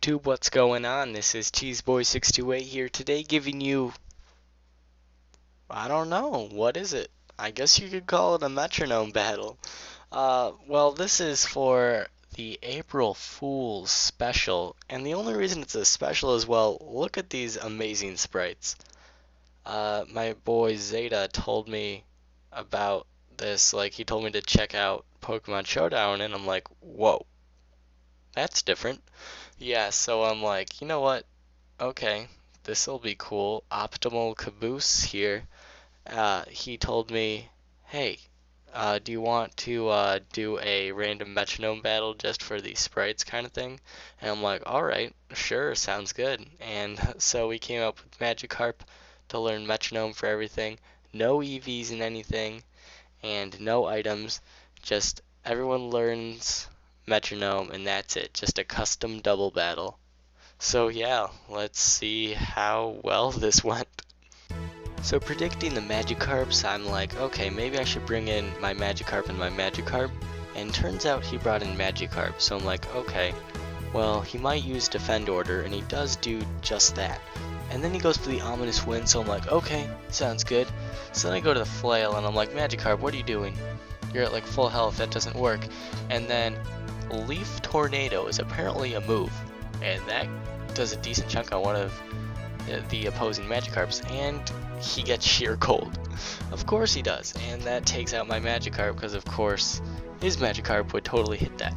YouTube, what's going on? This is Cheeseboy628 here today giving you, I don't know, what is it? I guess you could call it a metronome battle. Well, this is for the April Fool's special, and the only reason it's a special is, well, look at these amazing sprites. My boy Zeta told me about this, like, he told me to check out Pokemon Showdown, and I'm like, whoa, that's different. Yeah, so I'm like, you know what? Okay, this'll be cool. Optimal Caboose here. He told me, hey, do you want to do a random metronome battle just for these sprites kind of thing? And I'm like, alright, sure, sounds good. And so we came up with Magikarp to learn metronome for everything. No EVs in anything, and no items. Just everyone learns metronome, and that's it. Just a custom double battle. So yeah, let's see how well this went. So predicting the Magikarps, I'm like, okay, maybe I should bring in my Magikarp and my Magikarp. And turns out he brought in Magikarp, so I'm like, okay, well, he might use Defend Order, and he does do just that. And then he goes for the Ominous Wind, so I'm like, okay, sounds good. So then I go to the Flail, and I'm like, Magikarp, what are you doing? You're at like full health, that doesn't work. And then Leaf Tornado is apparently a move, and that does a decent chunk on one of the opposing Magikarps, and he gets Sheer Cold. Of course he does, and that takes out my Magikarp, because of course his Magikarp would totally hit that.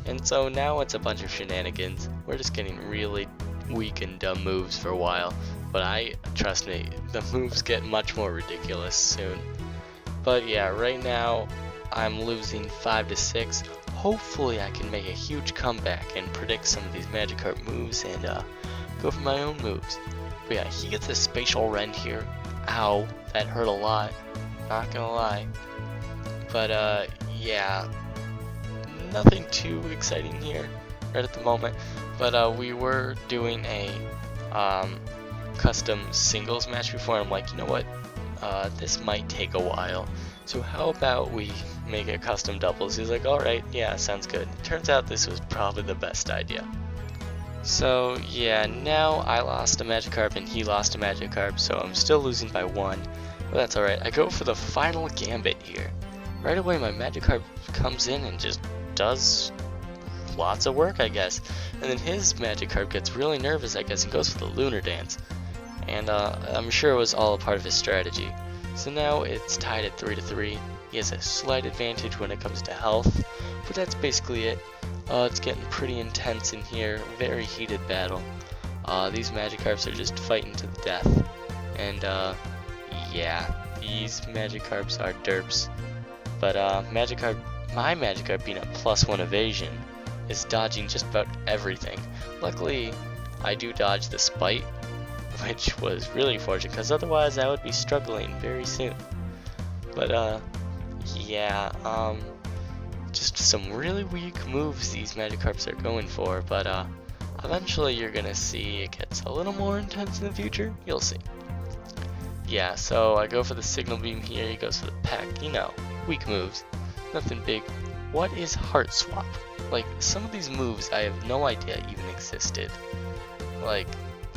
And so now it's a bunch of shenanigans. We're just getting really weak and dumb moves for a while, but trust me, the moves get much more ridiculous soon. But yeah, right now I'm losing 5-6. Hopefully I can make a huge comeback and predict some of these Magikarp moves and go for my own moves. But yeah, he gets a Spatial Rend here. Ow, that hurt a lot, not gonna lie. But yeah, nothing too exciting here right at the moment. But we were doing a custom singles match before, and I'm like, you know what? This might take a while. So how about we make a custom doubles? He's like, alright, yeah, sounds good. Turns out this was probably the best idea. So yeah, now I lost a Magikarp and he lost a Magikarp, so I'm still losing by 1. But that's alright. I go for the final Gambit here. Right away my Magikarp comes in and just does lots of work, I guess. And then his Magikarp gets really nervous, I guess, and goes for the Lunar Dance. And I'm sure it was all a part of his strategy. So now it's tied at 3-3. He has a slight advantage when it comes to health, but that's basically it. It's getting pretty intense in here, very heated battle. These Magikarps are just fighting to the death. And yeah, these Magikarps are derps. But my Magikarp being a +1 evasion, is dodging just about everything. Luckily, I do dodge the Spite, which was really fortunate, because otherwise I would be struggling very soon. But yeah, just some really weak moves these Magikarps are going for, but eventually you're gonna see it gets a little more intense in the future. You'll see. Yeah, so I go for the Signal Beam here, he goes for the Peck, you know, weak moves, nothing big. What is Heart Swap? Like, some of these moves I have no idea even existed. Like,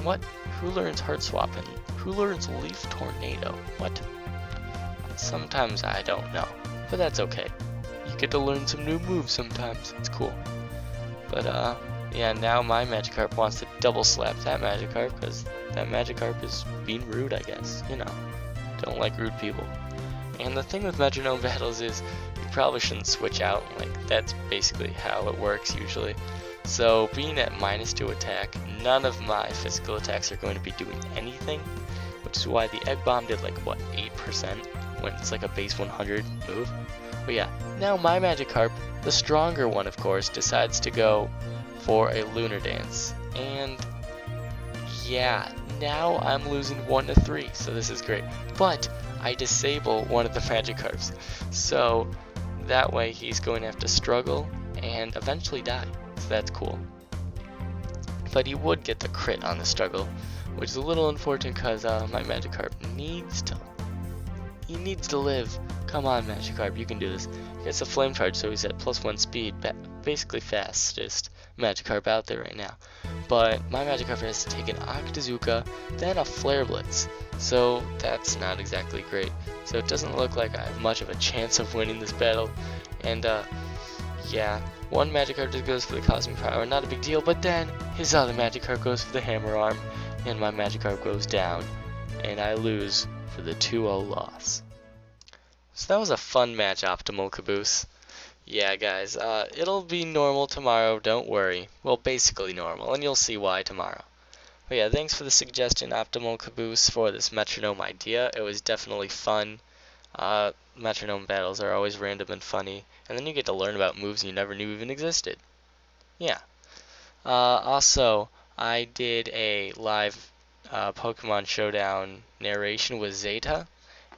what? Who learns Heart Swap and who learns Leaf Tornado? What? Sometimes I don't know, but that's okay. You get to learn some new moves sometimes, it's cool. But yeah, now my Magikarp wants to double slap that Magikarp, because that Magikarp is being rude, I guess, you know. Don't like rude people. And the thing with metronome battles is, you probably shouldn't switch out, like, that's basically how it works usually. So, being at -2 attack, none of my physical attacks are going to be doing anything, which is why the Egg Bomb did like, what, 8%, when it's like a base 100 move. But yeah, now my Magikarp, the stronger one of course, decides to go for a Lunar Dance. And yeah, now I'm losing 1-3, so this is great. But I disable one of the Magikarps, so that way he's going to have to struggle and eventually die. So that's cool. But he would get the crit on the struggle, which is a little unfortunate because my Magikarp needs to live. Come on, Magikarp, you can do this. He gets a Flame Charge, so he's at +1 speed, basically fastest Magikarp out there right now. But my Magikarp has to take an Octazooka, then a Flare Blitz. So that's not exactly great. So it doesn't look like I have much of a chance of winning this battle. And yeah, one Magikarp just goes for the Cosmic Power, not a big deal, but then his other Magikarp goes for the Hammer Arm, and my Magikarp goes down, and I lose for the 2-0 loss. So that was a fun match, Optimal Caboose. Yeah, guys, it'll be normal tomorrow, don't worry. Well, basically normal, and you'll see why tomorrow. But yeah, thanks for the suggestion, Optimal Caboose, for this Metronome idea. It was definitely fun. Metronome battles are always random and funny, and then you get to learn about moves you never knew even existed. Yeah. Also, I did a live Pokemon Showdown narration with Zeta,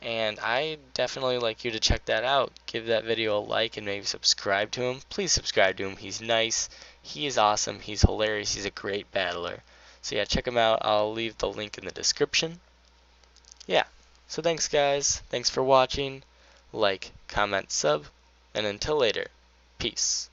and I definitely like you to check that out. Give that video a like and maybe subscribe to him. Please subscribe to him. He's nice. He is awesome. He's hilarious. He's a great battler. So yeah, check him out. I'll leave the link in the description. Yeah. So thanks, guys. Thanks for watching. Like, comment, sub, and until later, peace.